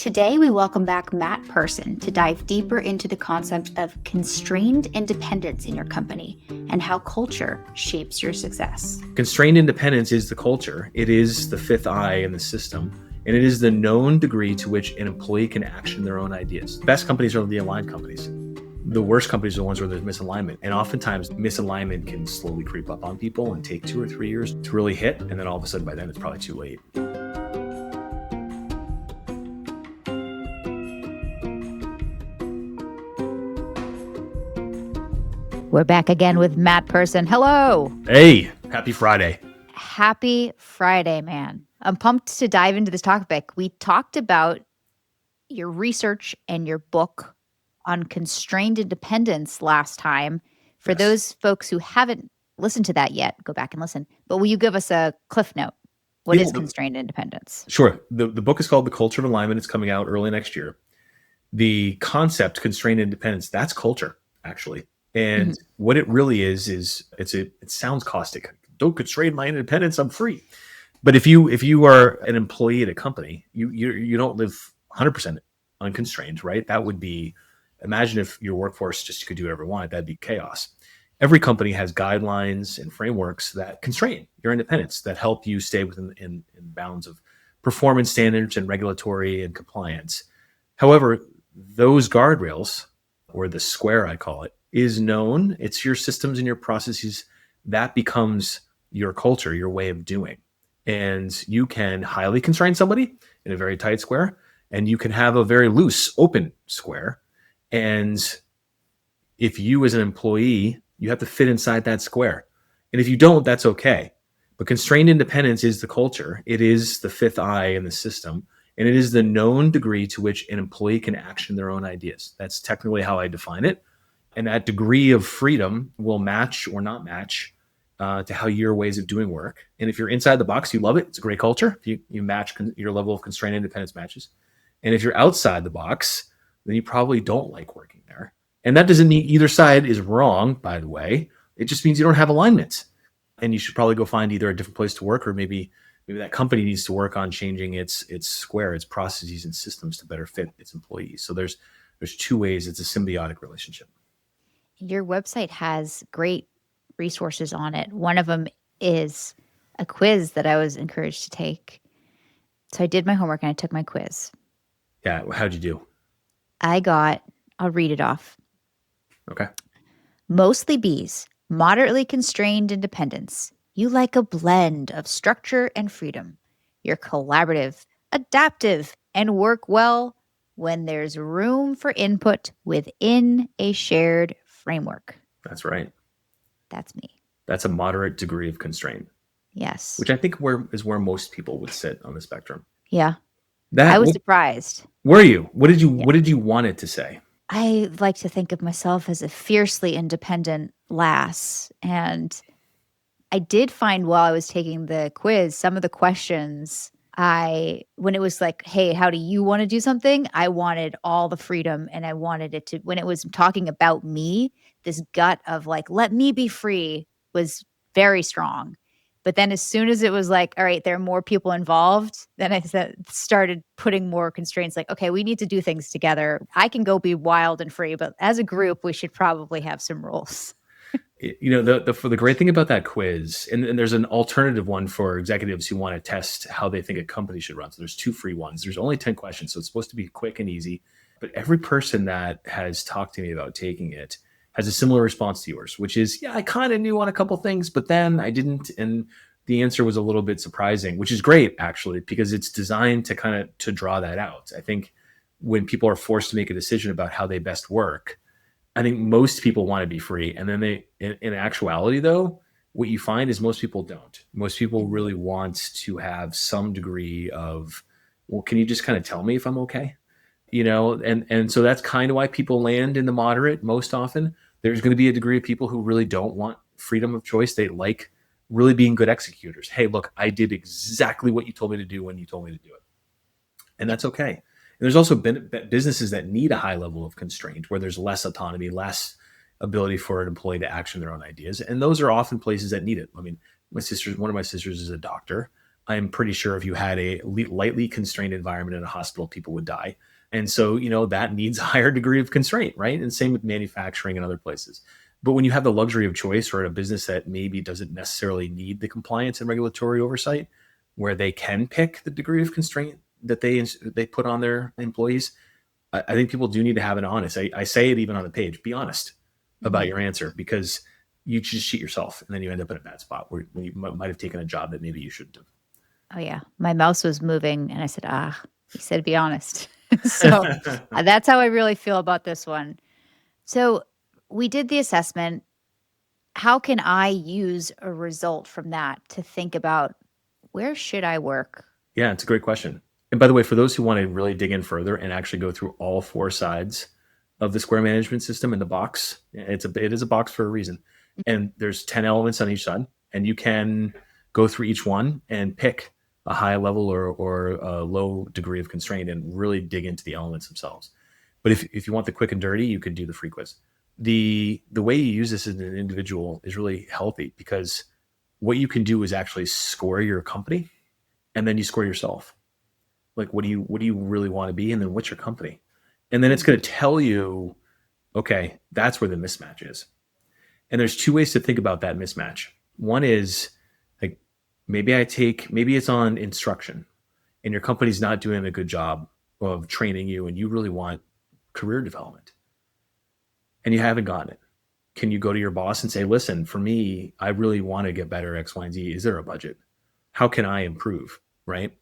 Today, we welcome back Matt Person to dive deeper into the concept of constrained independence in your company and how culture shapes your success. Constrained independence is the culture. It is the fifth eye in the system, and it is the known degree to which an employee can action their own ideas. The best companies are the aligned companies. The worst companies are the ones where there's misalignment. And oftentimes, misalignment can slowly creep up on people and take 2 or 3 years to really hit. And then all of a sudden, by then, it's probably too late. We're back again with Matt Person. Hello. Hey, happy Friday. Happy Friday, man. I'm pumped to dive into this topic. We talked about your research and your book on constrained independence last time. For those folks who haven't listened to that yet, go back and listen. But will you give us a cliff note? What is constrained independence? Sure. The book is called The Culture of Alignment. It's coming out early next year. The concept, constrained independence, that's culture, actually. And what it really is it sounds caustic. Don't constrain my independence. I'm free. But if you are an employee at a company, you don't live 100% unconstrained, right? That would be, imagine if your workforce just could do whatever it wanted. That'd be chaos. Every company has guidelines and frameworks that constrain your independence, that help you stay within in bounds of performance standards and regulatory and compliance. However, those guardrails, or the square I call it, is known. It's your systems and your processes. That becomes your culture, your way of doing. And you can highly constrain somebody in a very tight square, and you can have a very loose, open square. And if you as an employee, you have to fit inside that square. And if you don't, that's okay. But constrained independence is the culture. It is the fifth eye in the system. And it is the known degree to which an employee can action their own ideas. That's technically how I define it. And that degree of freedom will match or not match to how your ways of doing work. And if you're inside the box, you love it. It's a great culture. If you match your level of constrained independence matches. And if you're outside the box, then you probably don't like working there. And that doesn't mean either side is wrong, by the way. It just means you don't have alignment. And you should probably go find either a different place to work, or maybe that company needs to work on changing its square, its processes and systems to better fit its employees. So there's two ways. It's a symbiotic relationship. Your website has great resources on it. One of them is a quiz that I was encouraged to take. So I did my homework and I took my quiz. Yeah. How'd you do? I'll read it off. Okay. Mostly B's, moderately constrained independence. You like a blend of structure and freedom. You're collaborative, adaptive, and work well when there's room for input within a shared framework. That's right. That's me. That's a moderate degree of constraint. Yes. Which I think is where most people would sit on the spectrum. Yeah. I was surprised. Were you? What did you want it to say? I like to think of myself as a fiercely independent lass. And I did find while I was taking the quiz, some of the questions when it was like, hey, how do you want to do something? I wanted all the freedom, and I wanted it to, when it was talking about me, this gut of like, let me be free was very strong. But then as soon as it was like, all right, there are more people involved, then I started putting more constraints like, okay, we need to do things together. I can go be wild and free, but as a group, we should probably have some rules. The great thing about that quiz, and there's an alternative one for executives who want to test how they think a company should run. So there's 2 free ones. There's only 10 questions, so it's supposed to be quick and easy. But every person that has talked to me about taking it has a similar response to yours, which is, yeah, I kind of knew on a couple things, but then I didn't. And the answer was a little bit surprising, which is great, actually, because it's designed to draw that out. I think when people are forced to make a decision about how they best work, I think most people want to be free. And then in actuality, though, what you find is most people don't. Most people really want to have some degree of, well, can you just kind of tell me if I'm okay? And so that's kind of why people land in the moderate most often. There's going to be a degree of people who really don't want freedom of choice. They like really being good executors. Hey, look, I did exactly what you told me to do when you told me to do it. And that's okay. And there's also businesses that need a high level of constraint where there's less autonomy, less ability for an employee to action their own ideas. And those are often places that need it. I mean, one of my sisters is a doctor. I'm pretty sure if you had a lightly constrained environment in a hospital, people would die. And so, that needs a higher degree of constraint, right? And same with manufacturing and other places. But when you have the luxury of choice, or a business that maybe doesn't necessarily need the compliance and regulatory oversight, where they can pick the degree of constraint that they put on their employees, I think people do need to have an honest. I say it even on the page. Be honest about Mhm. your answer, because you just cheat yourself, and then you end up in a bad spot where you might have taken a job that maybe you shouldn't Oh, yeah. My mouse was moving, and I said, "Ah." He said, "Be honest." So, have. that's how I really feel about this one. So, we did the assessment. How can I use a result from that to think about where should I work? Yeah, it's a great question. And by the way, for those who want to really dig in further and actually go through all four sides of the square management system in the box, it is a box for a reason. And there's 10 elements on each side, and you can go through each one and pick a high level or a low degree of constraint and really dig into the elements themselves. But if you want the quick and dirty, you could do the free quiz. The way you use this as an individual is really healthy, because what you can do is actually score your company, and then you score yourself. Like, what do you really want to be, and then what's your company? And then it's going to tell you, okay, that's where the mismatch is. And there's two ways to think about that mismatch. One is, like, maybe it's on instruction, and your company's not doing a good job of training you, and you really want career development, and you haven't gotten it. Can you go to your boss and say, listen, for me, I really want to get better X, Y, and Z. Is there a budget? How can I improve? Right?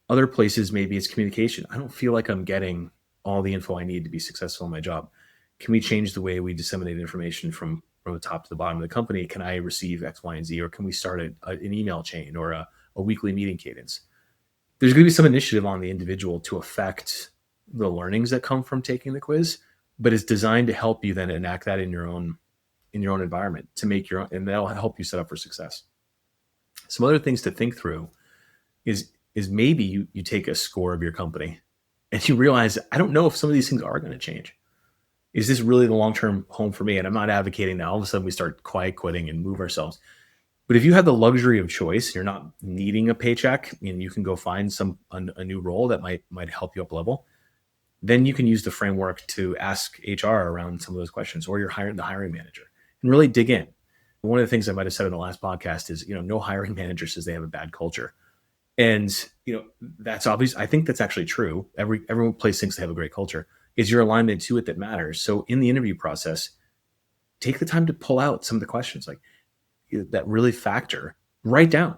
Other places, maybe it's communication. I don't feel like I'm getting all the info I need to be successful in my job. Can we change the way we disseminate information from the top to the bottom of the company? Can I receive X, Y, and Z? Or can we start an email chain, or a weekly meeting cadence? There's going to be some initiative on the individual to affect the learnings that come from taking the quiz, but it's designed to help you then enact that in your own environment, to make your own, and that'll help you set up for success. Some other things to think through is maybe you take a score of your company, and you realize, I don't know if some of these things are going to change. Is this really the long-term home for me? And I'm not advocating that all of a sudden we start quiet quitting and move ourselves. But if you have the luxury of choice, you're not needing a paycheck, and you can go find a new role that might help you up level, then you can use the framework to ask HR around some of those questions, or the hiring manager, and really dig in. One of the things I might have said in the last podcast is, no hiring manager says they have a bad culture. And that's obvious. I think that's actually true. Everyone place thinks they have a great culture. Is your alignment to it that matters? So in the interview process, take the time to pull out some of the questions, like, that really factor. Write down,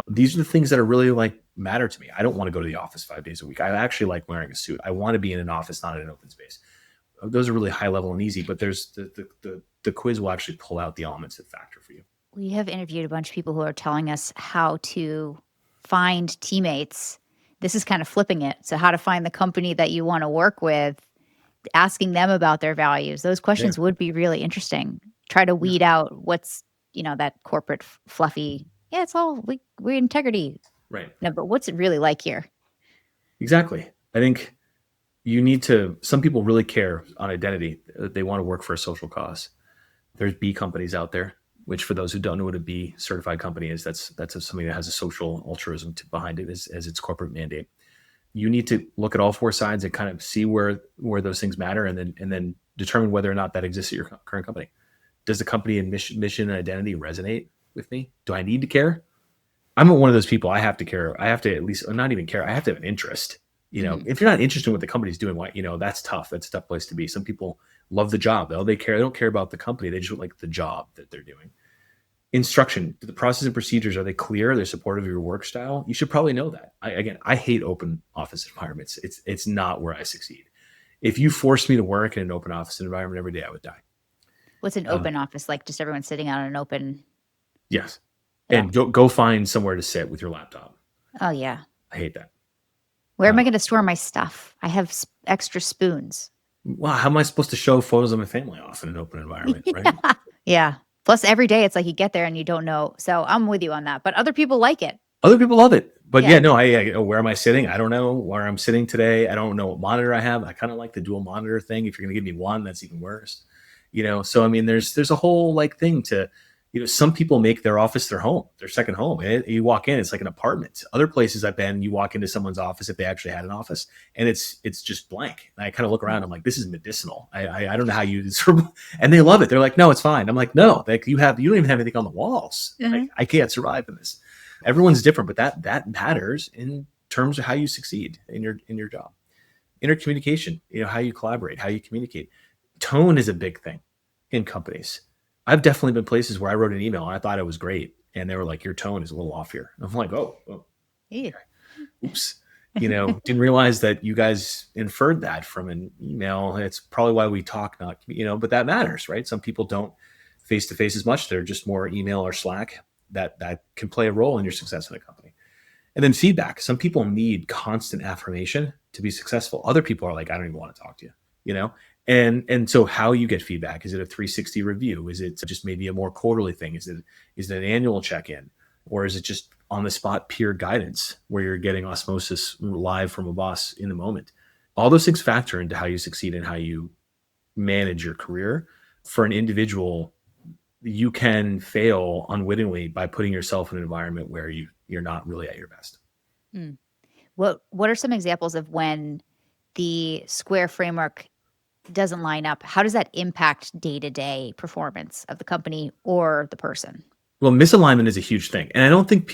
these are the things that are really, like, matter to me. I don't want to go to the office 5 days a week. I actually like wearing a suit. I want to be in an office, not in an open space. Those are really high level and easy, but there's the quiz will actually pull out the elements that factor for you. We have interviewed a bunch of people who are telling us how to find teammates. This is kind of flipping it. So, how to find the company that you want to work with, asking them about their values. Those Yeah. questions would be really interesting. Try to Yeah. weed out what's, that corporate fluffy. Yeah, it's all we integrity. Right. No, but what's it really like here? Exactly. I think some people really care on identity. They want to work for a social cause. There's B companies out there, which, for those who don't know what a B certified company is, that's something that has a social altruism behind it as its corporate mandate. You need to look at all four sides and kind of see where those things matter, and then determine whether or not that exists at your current company. Does the company and mission and identity resonate with me? Do I need to care? I'm one of those people. I have to care. I have to, at least, not even care, I have to have an interest. Mhm. If you're not interested in what the company's doing, that's tough. That's a tough place to be. Some people love the job, though. They don't care about the company. They just like the job that they're doing. Instruction, the process and procedures, are they clear? Are they supportive of your work style? You should probably know that. I hate open office environments. It's not where I succeed. If you forced me to work in an open office environment every day, I would die. What's an Um, open office like? Just everyone sitting on an open. yes. Oh, And go find somewhere to sit with your laptop. oh yeah. I hate that. Where am Uh, I going to store my stuff? I have extra spoons. Well, how am I supposed to show photos of my family off in an open environment, right? Yeah. Yeah. Plus, every day it's like you get there and you don't know. So I'm with you on that. But other people like it. Other people love it. But Yeah. yeah, no, where am I sitting? I don't know where I'm sitting today. I don't know what monitor I have. I kind of like the dual monitor thing. If you're going to give me one, that's even worse. So I mean, there's a whole, like, thing to, Some people make their office their home, their second home. You walk in, it's like an apartment. Other places I've been, you walk into someone's office if they actually had an office, and it's just blank. And I kind of look around, I'm like, this is medicinal. I don't know how you and they love it. They're like, no, it's fine. I'm like, no, like you don't even have anything on the walls. Like, I can't survive in this. Everyone's different, but that matters in terms of how you succeed in your job. Intercommunication, how you collaborate, how you communicate. Tone is a big thing in companies. I've definitely been places where I wrote an email and I thought it was great, and they were like, your tone is a little off here. I'm like, oh Yeah. oops. Didn't realize that you guys inferred that from an email. It's probably why we talk, not, but that matters, right? Some people don't face to face as much. They're just more email or Slack. That can play a role in your success in a company. And then feedback. Some people need constant affirmation to be successful. Other people are like, I don't even want to talk to you, And so how you get feedback, is it a 360 review? Is it just maybe a more quarterly thing? Is it an annual check-in? Or is it just on the spot peer guidance where you're getting osmosis live from a boss in the moment? All those things factor into how you succeed and how you manage your career. For an individual, you can fail unwittingly by putting yourself in an environment where you're not really at your best. What are some examples of when the square framework doesn't line up? How does that impact day-to-day performance of the company or the person? Well, misalignment is a huge thing. And I don't think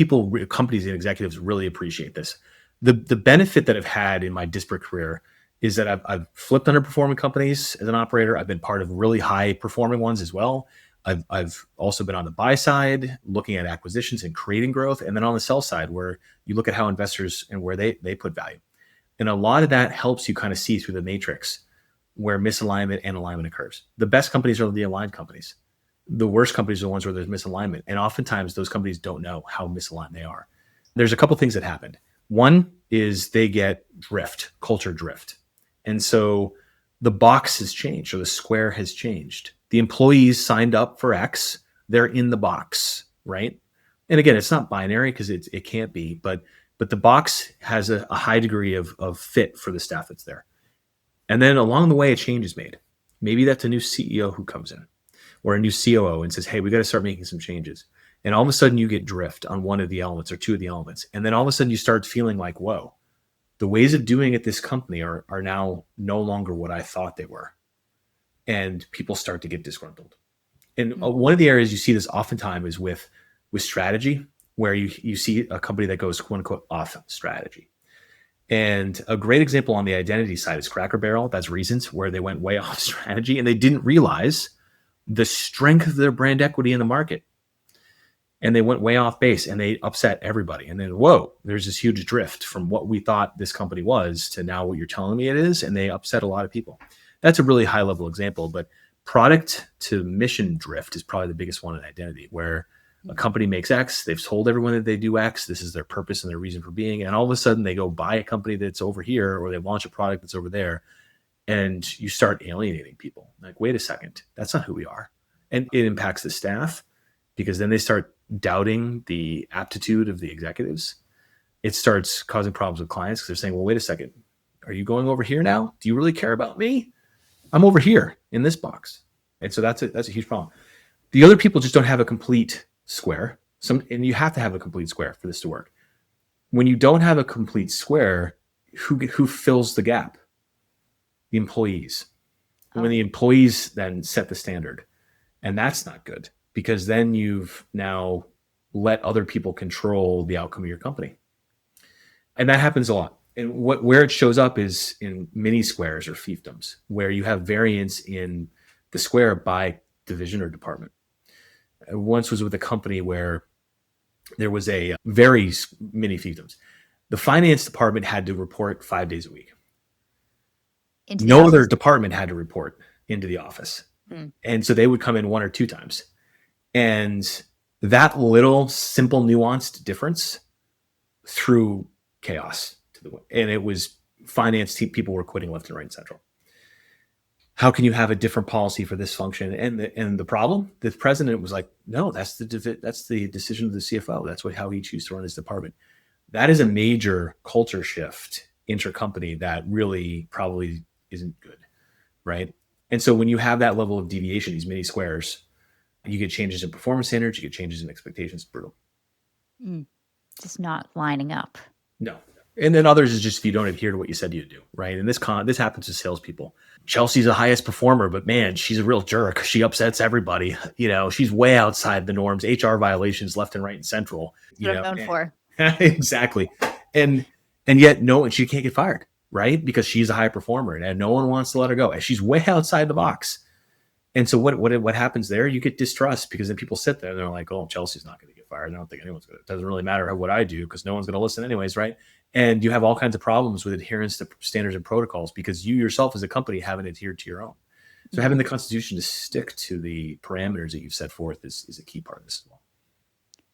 companies and executives really appreciate this. The benefit that I've had in my disparate career is that I've flipped underperforming companies as an operator. I've been part of really high performing ones as well. I've also been on the buy side, looking at acquisitions and creating growth. And then on the sell side, where you look at how investors and where they put value. And a lot of that helps you kind of see through the matrix where misalignment and alignment occurs. The best companies are the aligned companies. The worst companies are the ones where there's misalignment. And oftentimes those companies don't know how misaligned they are. There's a couple things that happened. One is they get culture drift. And so the box has changed, or the square has changed. The employees signed up for X, they're in the box, right? And again, it's not binary because it can't be, but the box has a high degree of fit for the staff that's there. And then along the way, a change is made. Maybe that's a new CEO who comes in, or a new COO and says, hey, we got to start making some changes. And all of a sudden you get drift on one of the elements or two of the elements. And then all of a sudden you start feeling like, whoa, the ways of doing it this company are now no longer what I thought they were. And people start to get disgruntled. And one of the areas you see this oftentimes is with strategy, where you see a company that goes, quote unquote, off strategy. And a great example on the identity side is Cracker Barrel. That's Reasons, where they went way off strategy and they didn't realize the strength of their brand equity in the market. And they went way off base and they upset everybody. And then, whoa, there's this huge drift from what we thought this company was to now what you're telling me it is. And they upset a lot of people. That's a really high level example, but product to mission drift is probably the biggest one in identity, where a company makes X, they've told everyone that they do X, this is their purpose and their reason for being. And all of a sudden they go buy a company that's over here, or they launch a product that's over there, and you start alienating people. Like, wait a second, that's not who we are. And it impacts the staff, because then they start doubting the aptitude of the executives. It starts causing problems with clients because they're saying, well, wait a second, are you going over here now? Do you really care about me? I'm over here in this box. And so that's a huge problem. The other people just don't have a complete square. And you have to have a complete square for this to work. When you don't have a complete square, who fills the gap? The employees. When the employees then set the standard, and that's not good, because then you've now let other people control the outcome of your company. And that happens a lot. And where it shows up is in mini squares or fiefdoms, where you have variance in the square by division or department. I once was with a company where there was a very mini fiefdoms. The finance department had to report 5 days a week. No other department had to report into the office. And so they would come in 1 or 2 times. And that little simple nuanced difference threw chaos to the, and it was finance team, people were quitting left and right and central. How can you have a different policy for this function? And the problem, the president was like, no, that's the decision of the CFO. That's how he chooses to run his department. That is a major culture shift intercompany that really probably isn't good, right? And so when you have that level of deviation, these mini squares, You get changes in performance standards, you get changes in expectations. Brutal. Mm. Just not lining up. No. And then others is just if you don't adhere to what you said you'd do, right? And this happens to salespeople. Chelsea's the highest performer, but man, she's a real jerk. She upsets everybody. She's way outside the norms. HR violations left and right and central. That's what I'm known for. Exactly. And yet she can't get fired, right? Because she's a high performer and no one wants to let her go. And she's way outside the box. And so what happens there? You get distrust because then people sit there and they're like, oh, Chelsea's not going to get fired. I don't think anyone's going to. It doesn't really matter what I do because no one's going to listen anyways, right? And you have all kinds of problems with adherence to standards and protocols because you yourself as a company haven't adhered to your own. So having the Constitution to stick to the parameters that you've set forth is a key part of this as well.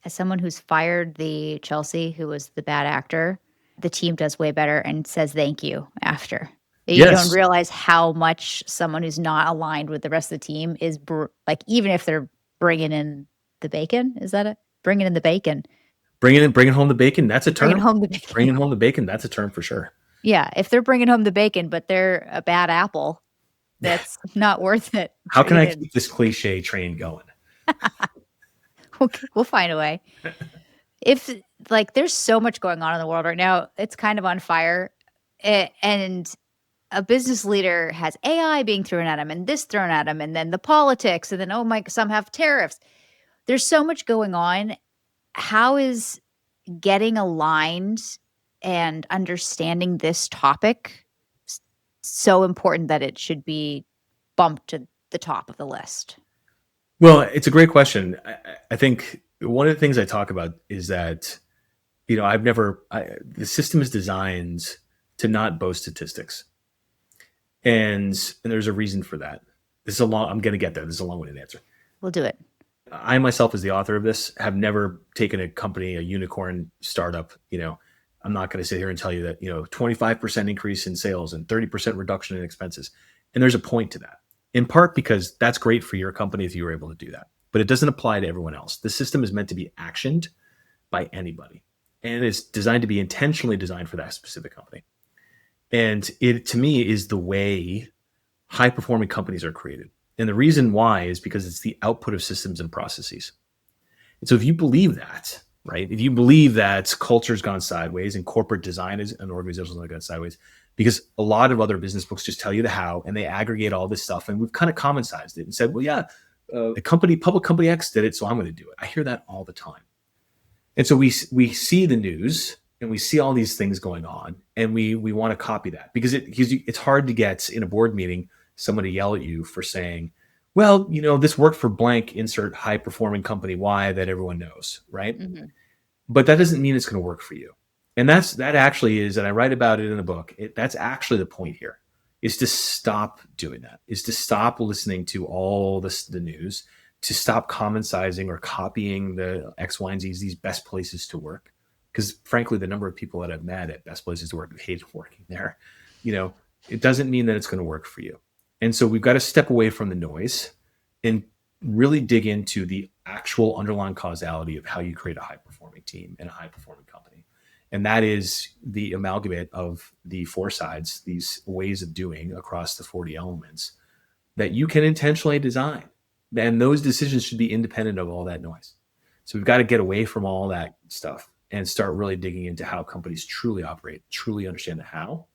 As someone who's fired the Chelsea, who was the bad actor, the team does way better and says thank you after. You don't realize how much someone who's not aligned with the rest of the team is like, even if they're bringing in the bacon, is that it? Bringing in the bacon. Bringing home the bacon. That's a term. Bringing home the bacon. Bringing home the bacon. That's a term for sure. Yeah. If they're bringing home the bacon, but they're a bad apple, that's not worth it. How can I keep this cliche train going? We'll find a way. If there's so much going on in the world right now, it's kind of on fire. And a business leader has AI being thrown at him and this thrown at him, and then the politics, and then, some have tariffs. There's so much going on. How is getting aligned and understanding this topic so important that it should be bumped to the top of the list? Well, it's a great question. I think one of the things I talk about is that, the system is designed to not boast statistics. And there's a reason for that. I'm going to get there. This is a long-winded answer. We'll do it. I myself, as the author of this, have never taken a company, a unicorn startup. I'm not going to sit here and tell you that, 25% increase in sales and 30% reduction in expenses. And there's a point to that, in part because that's great for your company if you were able to do that. But it doesn't apply to everyone else. The system is meant to be actioned by anybody. And it's designed to be intentionally designed for that specific company. And it, to me, is the way high-performing companies are created. And the reason why is because it's the output of systems and processes. And so if you believe that, right, if you believe that culture's gone sideways and corporate design is an organization's gone sideways, because a lot of other business books just tell you the how and they aggregate all this stuff. And we've kind of common-sized it and said, well, yeah, public company X did it, so I'm going to do it. I hear that all the time. And so we see the news and we see all these things going on, and we want to copy that because it's hard to get in a board meeting someone to yell at you for saying, well, this worked for blank, insert high performing company Y that everyone knows, right? Mm-hmm. But that doesn't mean it's going to work for you. And that actually is, and I write about it in the book, that's actually the point here, is to stop doing that, is to stop listening to all the news, to stop common-sizing or copying the X, Y, and Z's, these best places to work. Because frankly, the number of people that I've met at best places to work have hated working there. It doesn't mean that it's going to work for you. And so we've got to step away from the noise and really dig into the actual underlying causality of how you create a high-performing team and a high-performing company. And that is the amalgamate of the four sides, these ways of doing across the 40 elements that you can intentionally design. And those decisions should be independent of all that noise. So we've got to get away from all that stuff and start really digging into how companies truly operate, truly understand the how.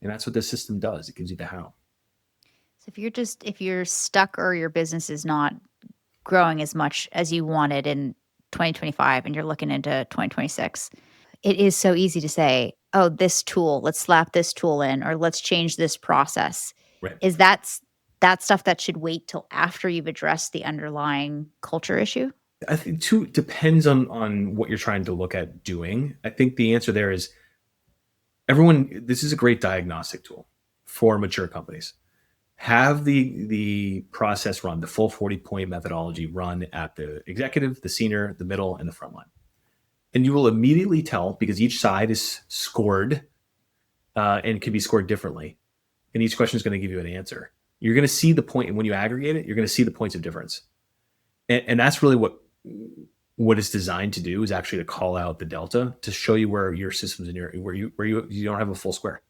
And that's what the system does. It gives you the how. So if you're stuck or your business is not growing as much as you wanted in 2025 and you're looking into 2026, it is so easy to say, oh, this tool, let's slap this tool in, or let's change this process. Right. Is that stuff that should wait till after you've addressed the underlying culture issue? I think depends on what you're trying to look at doing. I think the answer there is this is a great diagnostic tool for mature companies. Have the process run, the full 40-point methodology run at the executive, the senior, the middle, and the front line. And you will immediately tell, because each side is scored and can be scored differently. And each question is going to give you an answer. You're going to see the point, and when you aggregate it, you're going to see the points of difference. And that's really what it's designed to do, is actually to call out the delta, to show you where your systems where you don't have a full square,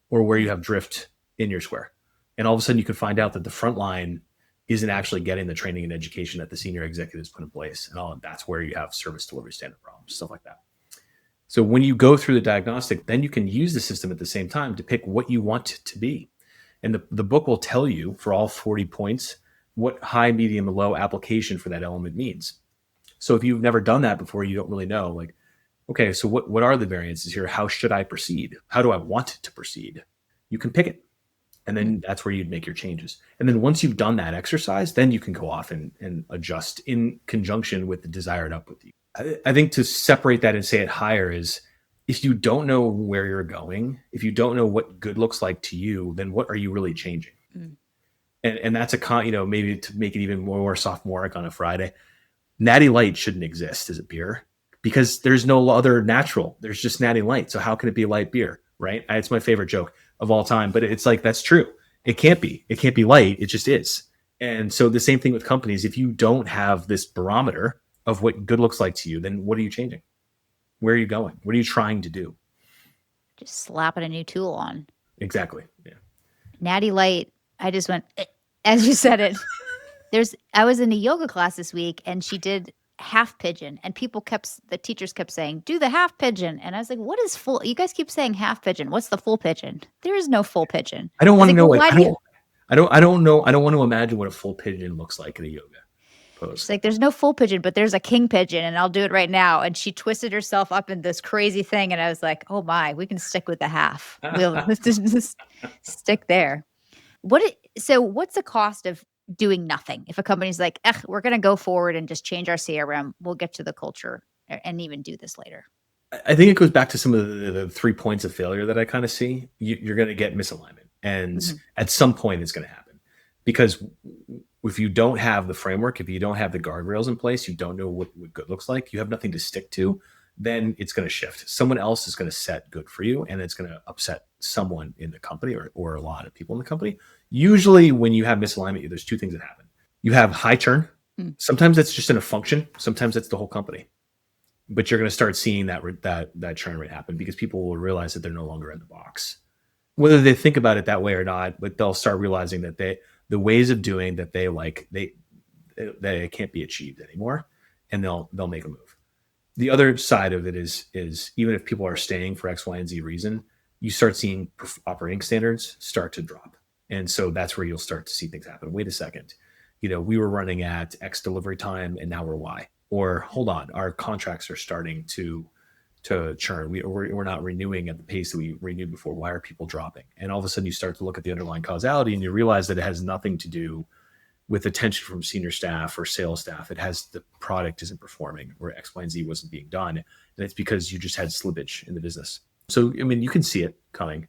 or where you have drift in your square. And all of a sudden you can find out that the front line isn't actually getting the training and education that the senior executives put in place. And that's where you have service delivery standard problems, stuff like that. So when you go through the diagnostic, then you can use the system at the same time to pick what you want to be. And the book will tell you for all 40 points what high, medium, and low application for that element means. So if you've never done that before, you don't really know, like, okay, so what are the variances here? How should I proceed? How do I want to proceed? You can pick it. And then that's where you'd make your changes. And then once you've done that exercise, then you can go off and adjust in conjunction with the desired up with you. I think to separate that and say it higher is, if you don't know where you're going, if you don't know what good looks like to you, then what are you really changing? Mm. And that's maybe to make it even more sophomoric on a Friday, Natty Light shouldn't exist as a beer because there's no other natural. There's just Natty Light. So how can it be light beer, right? It's my favorite joke of all time, but it's like, that's true. It can't be light. It just is. And so the same thing with companies. If you don't have this barometer of what good looks like to you, then what are you changing? Where are you going? What are you trying to do? Just slapping a new tool on. Exactly. Yeah. Natty Light. I just went, as you said it. I was in a yoga class this week and she did half pigeon, and the teachers kept saying, do the half pigeon. And I was like, what is full? You guys keep saying half pigeon. What's the full pigeon? There is no full pigeon. I don't want to know. I don't know. I don't want to imagine what a full pigeon looks like in a yoga pose. She's like, there's no full pigeon, but there's a king pigeon, and I'll do it right now. And she twisted herself up in this crazy thing. And I was like, oh my, we can stick with the half. Let's just stick there. So what's the cost of doing nothing? If a company's like, we're going to go forward and just change our CRM, we'll get to the culture and even do this later. I think it goes back to some of the 3 points of failure that I kind of see. You're going to get misalignment. And at some point it's going to happen, because if you don't have the framework, if you don't have the guardrails in place, you don't know what good looks like, you have nothing to stick to, then it's going to shift. Someone else is going to set good for you, and it's going to upset someone in the company or a lot of people in the company. Usually when you have misalignment, there's 2 things that happen. You have high churn. Sometimes that's just in a function. Sometimes that's the whole company. But you're going to start seeing that churn rate happen because people will realize that they're no longer in the box. Whether they think about it that way or not, but they'll start realizing that the ways of doing that they like, they can't be achieved anymore, and they'll make a move. The other side of it is even if people are staying for X, Y, and Z reason, you start seeing operating standards start to drop. And so that's where you'll start to see things happen. Wait a second, we were running at X delivery time and now we're Y. Or hold on, our contracts are starting to churn. We're not renewing at the pace that we renewed before. Why are people dropping? And all of a sudden you start to look at the underlying causality and you realize that it has nothing to do with attention from senior staff or sales staff. It has the product isn't performing, or X, Y, and Z wasn't being done. And it's because you just had slippage in the business. So, you can see it coming.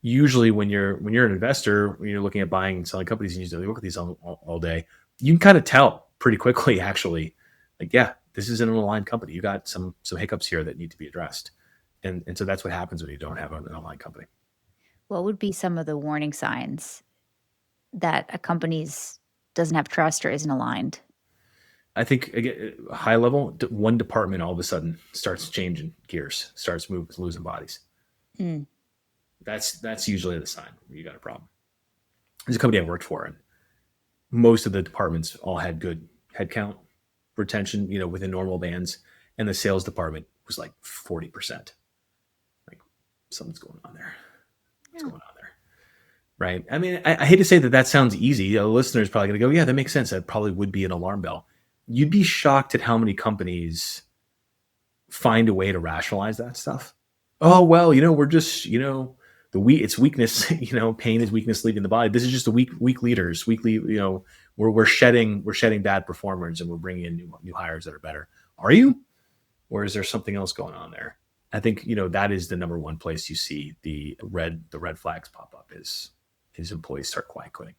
Usually when you're an investor, when you're looking at buying and selling companies, and you look at these all day, you can kind of tell pretty quickly, actually, like, yeah, this is an aligned company. You got some hiccups here that need to be addressed. And so that's what happens when you don't have an aligned company. What would be some of the warning signs that a company's doesn't have trust or isn't aligned? I think, again, high level, one department all of a sudden starts changing gears, starts losing bodies. That's usually the sign you got a problem. There's a company I worked for, and most of the departments all had good headcount retention, within normal bands, and the sales department was like 40%. Like, something's going on there. What's going on there? Right? I mean, I hate to say that sounds easy. A listener's probably going to go, yeah, that makes sense. That probably would be an alarm bell. You'd be shocked at how many companies find a way to rationalize that stuff. Oh, well, we're just, it's weakness, pain is weakness leaving the body. This is just the weak leaders, we're shedding bad performers, and we're bringing in new hires that are better. Are you? Or is there something else going on there? I think, that is the number one place you see the red flags pop up is employees start quiet quitting.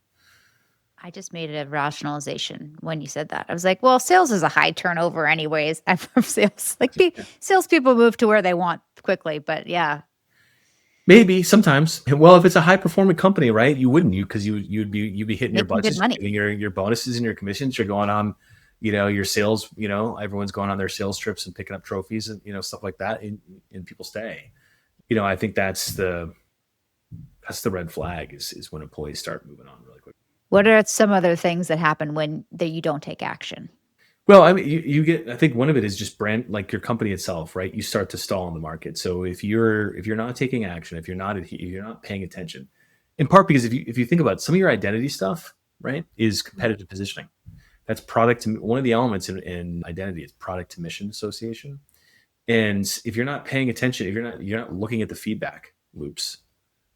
I just made it a rationalization when you said that. I was like, well, sales is a high turnover anyways. I'm from sales. Like, salespeople move to where they want quickly, but yeah. Maybe sometimes. Well, if it's a high performing company, right? You wouldn't, because you'd be hitting your budgets, getting your bonuses and your commissions. You're going on, your sales, everyone's going on their sales trips and picking up trophies and, stuff like that. And people stay. I think that's the red flag is when employees start moving on really quick. What are some other things that happen when that you don't take action? Well, I mean, you get. I think one of it is just brand, like your company itself, right? You start to stall in the market. So if you're not taking action, if you're not paying attention, in part because if you think about it, some of your identity stuff, right, is competitive positioning. That's product. One of the elements in identity is product to mission association. And if you're not paying attention, if you're not looking at the feedback loops,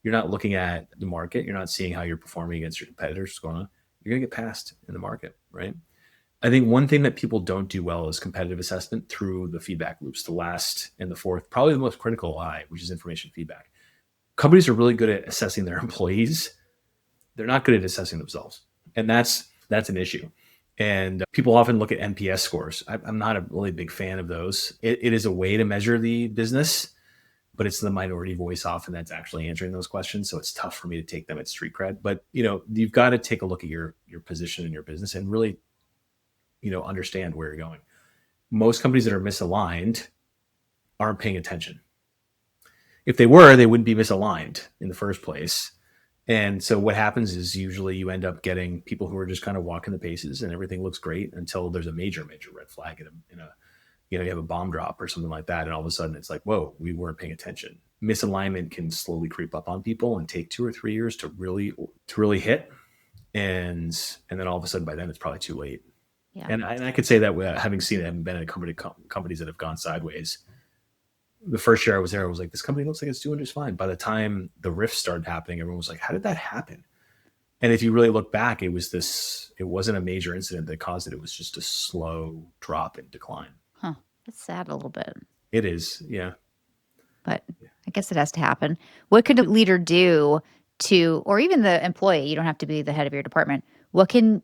you're not looking at the market, you're not seeing how you're performing against your competitors, what's going on, you're gonna get passed in the market, right? I think one thing that people don't do well is competitive assessment through the feedback loops, the last and the fourth, probably the most critical I, which is information feedback. Companies are really good at assessing their employees. They're not good at assessing themselves. And that's an issue. And people often look at NPS scores. I'm not a really big fan of those. It is a way to measure the business, but it's the minority voice often that's actually answering those questions. So it's tough for me to take them at street cred. But you've got to take a look at your position in your business and really, understand where you're going. Most companies that are misaligned aren't paying attention. If they were, they wouldn't be misaligned in the first place. And so what happens is usually you end up getting people who are just kind of walking the paces and everything looks great until there's a major, major red flag in a you have a bomb drop or something like that. And all of a sudden it's like, whoa, we weren't paying attention. Misalignment can slowly creep up on people and take 2 or 3 years to really hit. And then all of a sudden by then it's probably too late. Yeah. And I could say that having seen it, having been in companies that have gone sideways. The first year I was there, I was like, this company looks like it's doing just fine. By the time the rifts started happening, everyone was like, how did that happen? And if you really look back, it wasn't a major incident that caused it. It was just a slow drop in decline. Huh. That's sad a little bit, It is. Yeah. but I guess it has to happen. What could a leader do or even the employee, you don't have to be the head of your department. What can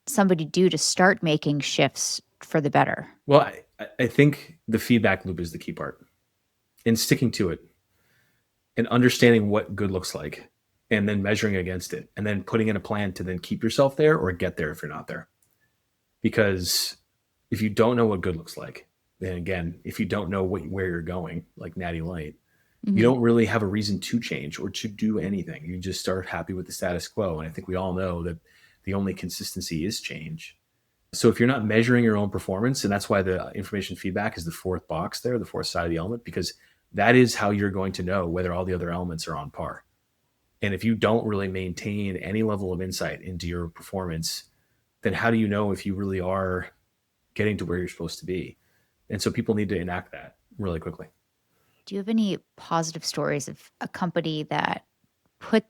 somebody do to start making shifts for the better? Well, I think the feedback loop is the key part, and sticking to it and understanding what good looks like and then measuring against it and then putting in a plan to then keep yourself there or get there if you're not there. Because if you don't know what good looks like, then again, if you don't know where you're going, like Natty Light, you don't really have a reason to change or to do anything. You just start happy with the status quo. And I think we all know that the only consistency is change. So if you're not measuring your own performance, and that's why the information feedback is the fourth box there, the fourth side of the element, because that is how you're going to know whether all the other elements are on par. And if you don't really maintain any level of insight into your performance, then how do you know if you really are getting to where you're supposed to be? And so people need to enact that really quickly. Do you have any positive stories of a company that put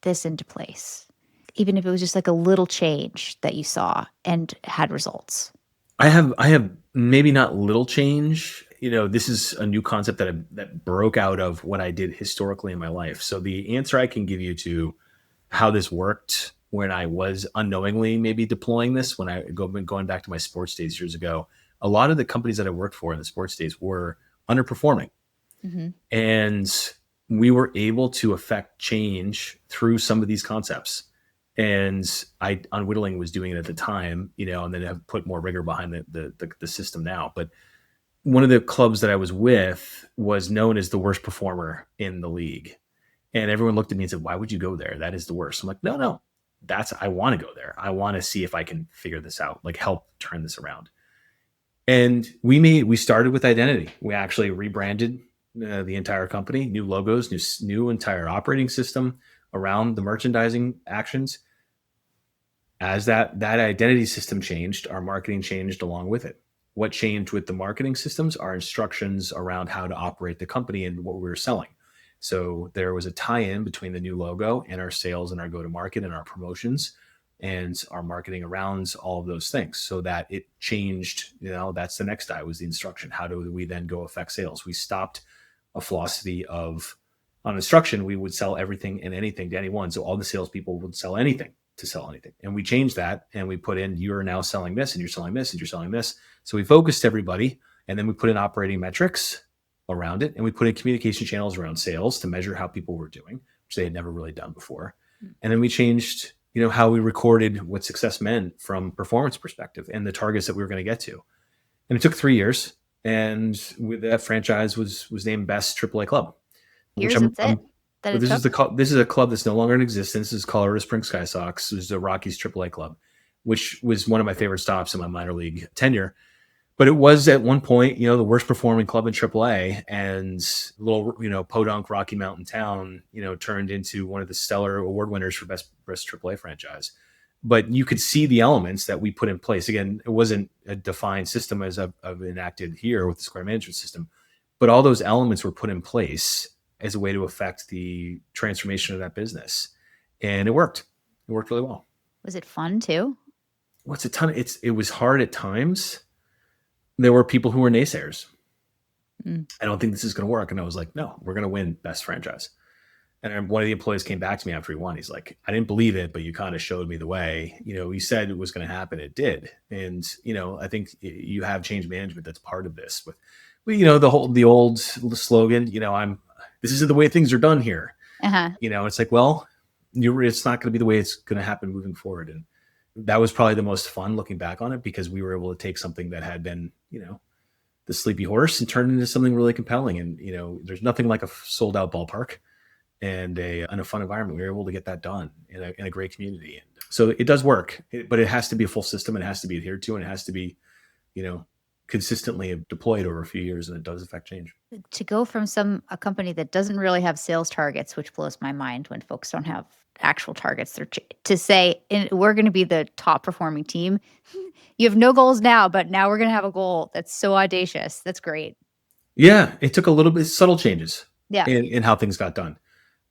this into place? Even if it was just like a little change that you saw and had results? I have maybe not little change. This is a new concept that broke out of what I did historically in my life. So the answer I can give you to how this worked when I was unknowingly maybe deploying this, when going back to my sports days years ago, a lot of the companies that I worked for in the sports days were underperforming. Mm-hmm. And we were able to affect change through some of these concepts. And I unwittingly was doing it at the time, and then have put more rigor behind the system now. But one of the clubs that I was with was known as the worst performer in the league. And everyone looked at me and said, why would you go there? That is the worst. I'm like, no, I want to go there. I want to see if I can figure this out, like help turn this around. And we started with identity. We actually rebranded the entire company, new logos, new entire operating system around the merchandising actions. As that identity system changed, our marketing changed along with it. What changed with the marketing systems? Our instructions around how to operate the company and what we were selling. So there was a tie-in between the new logo and our sales and our go-to-market and our promotions and our marketing around all of those things, so that it changed. That's the next I was the instruction. How do we then go affect sales? We stopped a philosophy of on instruction, we would sell everything and anything to anyone. So all the salespeople would sell anything to sell anything. And we changed that and we put in, you're now selling this and you're selling this and you're selling this. So we focused everybody, and then we put in operating metrics around it, and we put in communication channels around sales to measure how people were doing, which they had never really done before. And then we changed, how we recorded what success meant from performance perspective and the targets that we were going to get to. And it took 3 years. And with that franchise was named best AAA club. Years, that's it. that But it took? this is a club that's no longer in existence. This is Colorado Springs Sky Sox. This is the Rockies AAA club, which was one of my favorite stops in my minor league tenure. But it was at one point, the worst performing club in AAA, and little, podunk Rocky Mountain town, turned into one of the stellar award winners for best AAA franchise. But you could see the elements that we put in place. Again, it wasn't a defined system as I've enacted here with the square management system, but all those elements were put in place as a way to affect the transformation of that business, and it worked. It worked really well. Was it fun too? What's a ton? It was hard at times. There were people who were naysayers. Mm. I don't think this is going to work. And I was like, no, we're going to win best franchise. And one of the employees came back to me after he won. He's like, I didn't believe it, but you kind of showed me the way. You said it was going to happen. It did. And, I think you have change management that's part of this. With, the old slogan, this isn't the way things are done here. Uh-huh. It's like, well, it's not going to be the way it's going to happen moving forward. And that was probably the most fun looking back on it, because we were able to take something that had been, the sleepy horse and turn it into something really compelling. And, there's nothing like a sold out ballpark and a fun environment. We were able to get that done in a great community. And so it does work, but it has to be a full system. And it has to be adhered to, and it has to be, consistently deployed over a few years, and it does affect change. To go from a company that doesn't really have sales targets, which blows my mind when folks don't have actual targets, to say we're going to be the top performing team. You have no goals now, but now we're going to have a goal that's so audacious. That's great. Yeah, it took a little bit subtle changes Yeah. in how things got done.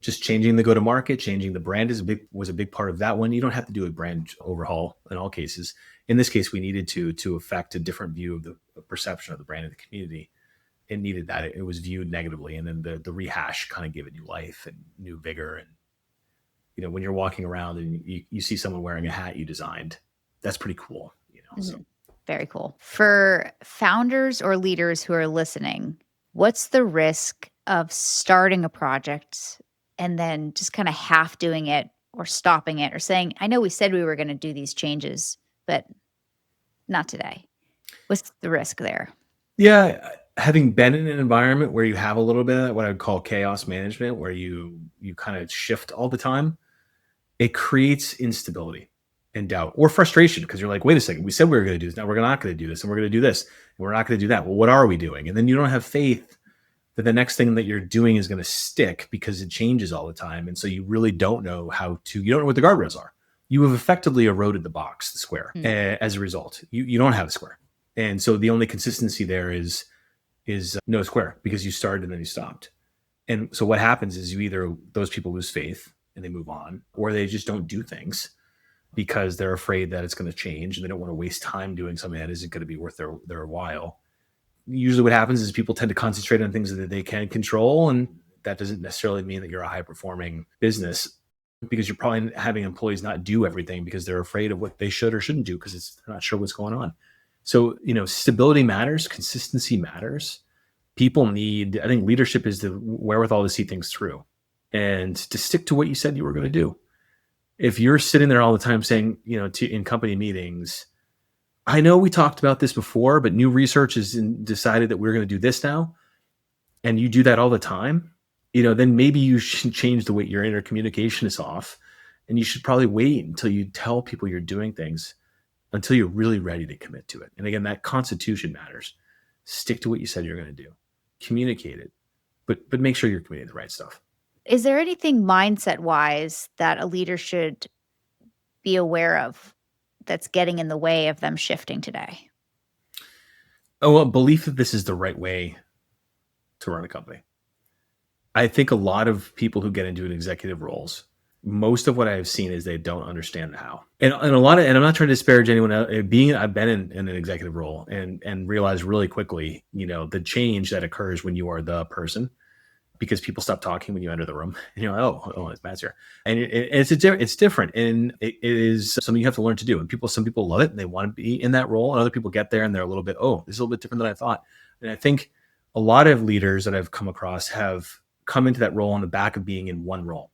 Just changing the go-to-market, changing the brand was a big part of that one. You don't have to do a brand overhaul in all cases. In this case, we needed to affect a different view of the perception of the brand in the community. It needed that. It was viewed negatively, and then the rehash kind of gave it new life and new vigor. And when you're walking around and you see someone wearing a hat you designed, that's pretty cool. So. Very cool. For founders or leaders who are listening, what's the risk of starting a project and then just kind of half doing it or stopping it or saying, I know we said we were going to do these changes, but not today? What's the risk there? Yeah. Having been in an environment where you have a little bit of what I would call chaos management, where you kind of shift all the time, it creates instability and doubt or frustration, because you're like, wait a second, we said we were going to do this. Now we're not going to do this, and we're going to do this, and we're not going to do that. Well, what are we doing? And then you don't have faith that the next thing that you're doing is going to stick, because it changes all the time. And so you really don't know you don't know what the guardrails are. You have effectively eroded the box, the square, as a result. You don't have a square. And so the only consistency there is no square, because you started and then you stopped. And so what happens is those people lose faith and they move on, or they just don't do things because they're afraid that it's going to change, and they don't want to waste time doing something that isn't going to be worth their while. Usually what happens is people tend to concentrate on things that they can control, and that doesn't necessarily mean that you're a high performing business, because you're probably having employees not do everything because they're afraid of what they should or shouldn't do, because they're not sure what's going on. So, stability matters, consistency matters. I think leadership is the wherewithal to see things through and to stick to what you said you were going to do. If you're sitting there all the time saying, in company meetings, I know we talked about this before, but new research has decided that we're going to do this now, and you do that all the time, then maybe you should change the way your inner communication is off, and you should probably wait until you tell people you're doing things until you're really ready to commit to it. And again, that constitution matters. Stick to what you said you're going to do. Communicate it, but make sure you're committing the right stuff. Is there anything mindset-wise that a leader should be aware of that's getting in the way of them shifting today? Oh, a belief that this is the right way to run a company. I think a lot of people who get into executive roles, most of what I've seen is they don't understand the how. And I'm not trying to disparage anyone else. I've been in an executive role and realized really quickly, the change that occurs when you are the person, because people stop talking when you enter the room, and you're like, oh, it's Matt's here. And it's different. And it is something you have to learn to do. And some people love it and they want to be in that role. And other people get there and they're a little bit, this is a little bit different than I thought. And I think a lot of leaders that I've come across have come into that role on the back of being in one role.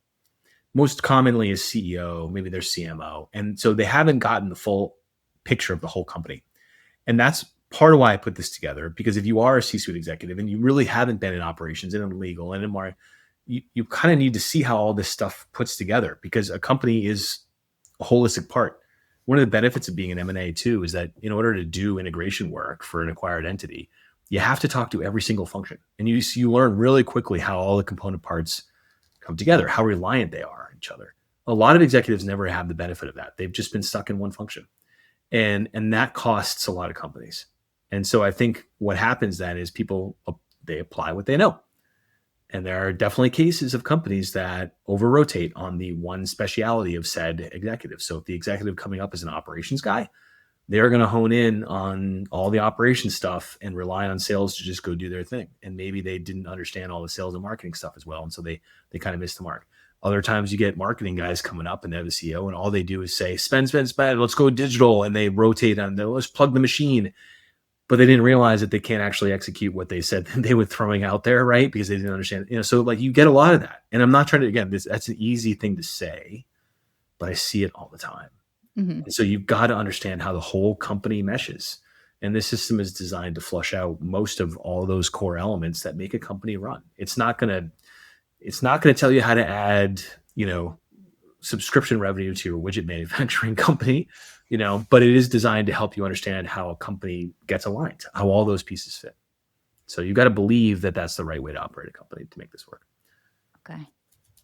Most commonly as CEO, maybe they're CMO. And so they haven't gotten the full picture of the whole company. And that's part of why I put this together, because if you are a C-suite executive and you really haven't been in operations and in legal and in you kind of need to see how all this stuff puts together, because a company is a holistic part. One of the benefits of being an M&A too is that in order to do integration work for an acquired entity, you have to talk to every single function, and you learn really quickly how all the component parts come together, how reliant they are on each other. A lot of executives never have the benefit of that. They've just been stuck in one function, and that costs a lot of companies. And so I think what happens then is people, they apply what they know. And there are definitely cases of companies that over rotate on the one speciality of said executive. So if the executive coming up is an operations guy, they're going to hone in on all the operations stuff and rely on sales to just go do their thing. And maybe they didn't understand all the sales and marketing stuff as well. And so they kind of missed the mark. Other times you get marketing guys coming up and they're the CEO, and all they do is say, spend, let's go digital. And they rotate on let's plug the machine. But they didn't realize that they can't actually execute what they said they were throwing out there, right? Because they didn't understand, so like you get a lot of that. And I'm not trying to, again, that's an easy thing to say, but I see it all the time. Mm-hmm. And so you've got to understand how the whole company meshes. And this system is designed to flush out most of all those core elements that make a company run. It's not going to tell you how to add, subscription revenue to your widget manufacturing company, but it is designed to help you understand how a company gets aligned, how all those pieces fit. So you've got to believe that that's the right way to operate a company to make this work. Okay.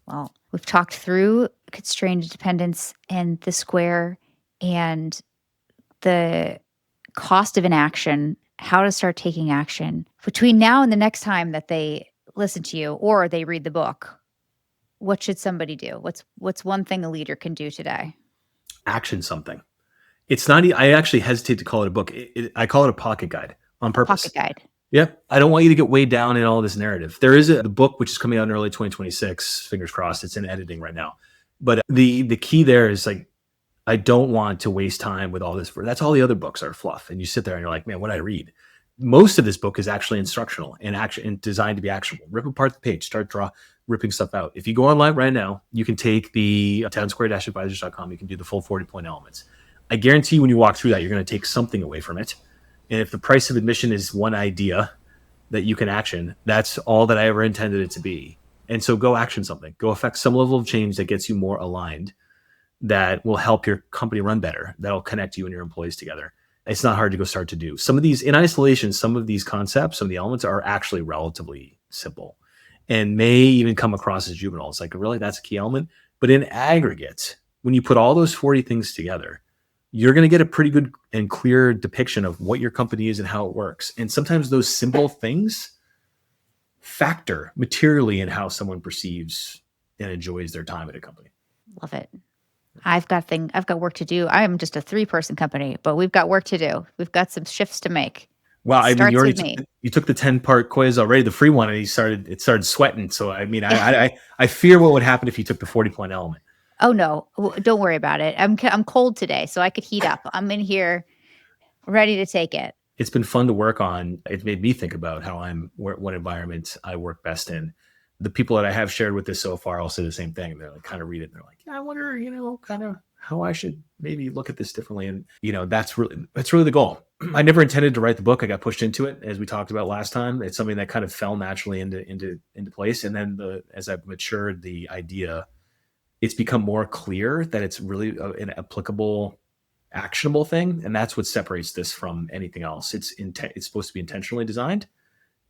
Well, we've talked through constrained dependence and the square and the cost of inaction, how to start taking action. Between now and the next time that they listen to you or they read the book, what should somebody do? What's one thing a leader can do today? Action something. It's not, I actually hesitate to call it a book. I call it a pocket guide on purpose. Pocket guide. Yep. I don't want you to get weighed down in all this narrative. There is the book, which is coming out in early 2026, fingers crossed. It's in editing right now. But the key there is like, I don't want to waste time with all this. That's all the other books are fluff. And you sit there and you're like, man, what did I read? Most of this book is actually instructional and designed to be actionable. Rip apart the page, start ripping stuff out. If you go online right now, you can take the townsquare-advisors.com. You can do the full 40-point elements. I guarantee you when you walk through that, you're going to take something away from it. And if the price of admission is one idea that you can action, that's all that I ever intended it to be. And so go action something. Go affect some level of change that gets you more aligned, that will help your company run better, that'll connect you and your employees together. It's not hard to go start to do. Some of these, in isolation, some of these concepts, some of the elements are actually relatively simple and may even come across as juvenile. It's like, really, that's a key element. But in aggregate, when you put all those 40 things together, you're going to get a pretty good and clear depiction of what your company is and how it works. And sometimes those simple things factor materially in how someone perceives and enjoys their time at a company. Love it. I've got work to do. I am just a 3-person company, but we've got work to do. We've got some shifts to make. Well, I mean, you took the 10-part quiz already, the free one, and it started sweating. So, I mean, I fear what would happen if you took the 40-point element. Oh no, don't worry about it. I'm cold today, so I could heat up. I'm in here ready to take it. It's been fun to work on. It made me think about how what environment I work best in. The people that I have shared with this so far all say the same thing. They're like, kind of read it and they're like, yeah, I wonder, kind of how I should maybe look at this differently. And, that's really the goal. I never intended to write the book. I got pushed into it, as we talked about last time. It's something that kind of fell naturally into place. And then as I've matured the idea, it's become more clear that it's really an applicable, actionable thing. And that's what separates this from anything else. It's supposed to be intentionally designed,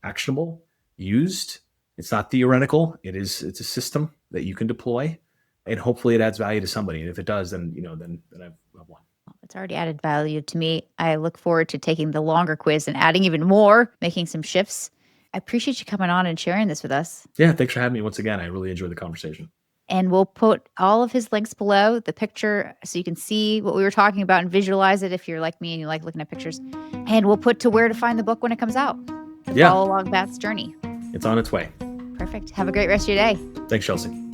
actionable, used. It's not theoretical. It's a system that you can deploy, and hopefully it adds value to somebody. And if it does, then I've won. It's already added value to me. I look forward to taking the longer quiz and adding even more, making some shifts. I appreciate you coming on and sharing this with us. Yeah, thanks for having me once again. I really enjoyed the conversation. And we'll put all of his links below, the picture, so you can see what we were talking about and visualize it if you're like me and you like looking at pictures. And we'll put to where to find the book when it comes out. Follow along Matt's journey. It's on its way. Perfect. Have a great rest of your day. Thanks, Chelsea.